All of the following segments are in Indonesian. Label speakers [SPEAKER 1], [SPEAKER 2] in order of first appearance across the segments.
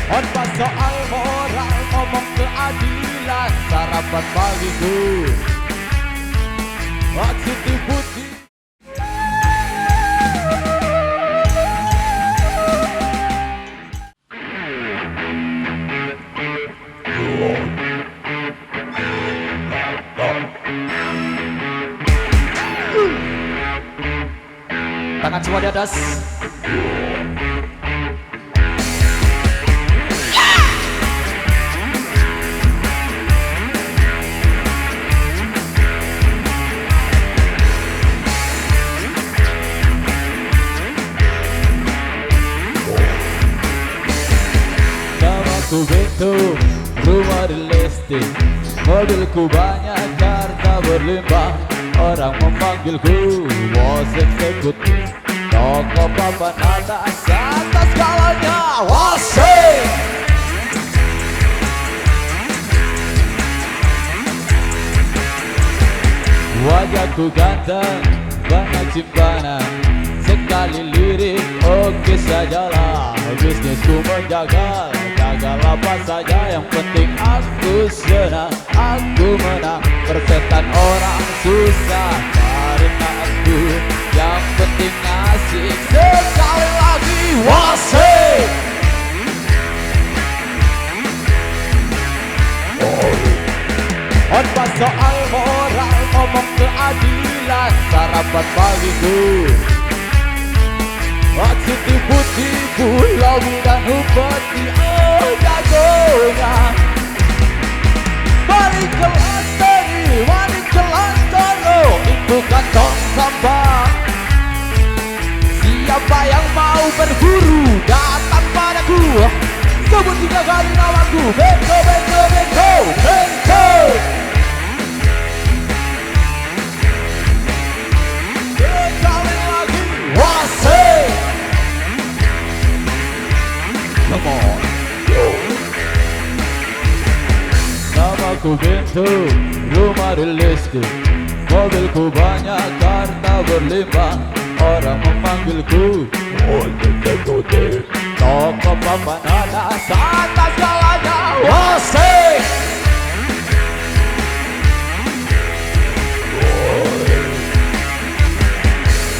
[SPEAKER 1] Khotbah soal moral, ngomong keadilan, sarapan pagiku Siti Putih. Tangan semua di atas. Namaku Bento, rumah di Lesti, mobilku banyak, harta berlimpah. Orang memanggilku bos eksekutif, toko papan atas segalanya. Wasik, wajahku ganteng, banyak simpanan, sekali lirik oke sajalah. Bisnisku menjagal, jagal apa saja, yang penting aku senang, aku menang. Persetan orang susah karena aku, yang penting asik. Sekali lagi wasik. Khotbah soal moral, ngomong keadilan, sarapan pagiku Siti Putih, Pulau dan Upeti, oh jagonya. Mari ke Lanteri, mari ke Lantoro, itu kantong sampah. Siapa yang mau berburu, datang padaku. Sebut 3 kali namaku, Bento, Bento, Bento, Bento. Sekali lagi, wasik. Come on. Namaku Bento, rumah di Lesti, mobilku banyak, harta berlimpah. Orang memanggilku bos eksekutif, toko papan atas segalanya. Wasik.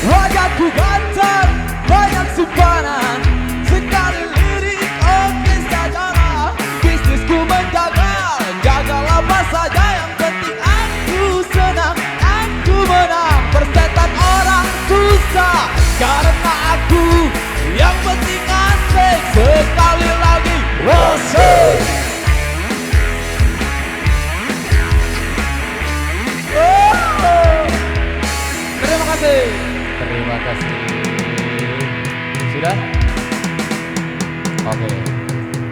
[SPEAKER 1] Wajahku ganteng, banyak simpanan, sekali lirik oke sajalah. Bisnisku menjagal, jagal apa saja, yang penting aku senang, aku menang. Persetan orang susah karena aku, yang penting asik. Sekali lagi wasik. Terima kasih. Terima kasih. Sudah? Oke.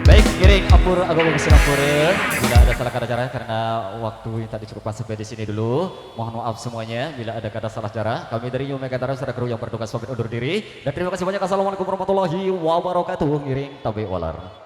[SPEAKER 1] Baik, giring ampur agama Singapura. Bila ada salah kata cara, karena waktu yang tadi cukupkan sampai di sini dulu. Mohon maaf semuanya bila ada kata salah cara. Kami dari Yume Katara serta kru yang bertugas pamit undur diri. Dan terima kasih banyak. Assalamualaikum warahmatullahi wabarakatuh. Giring tabe walar.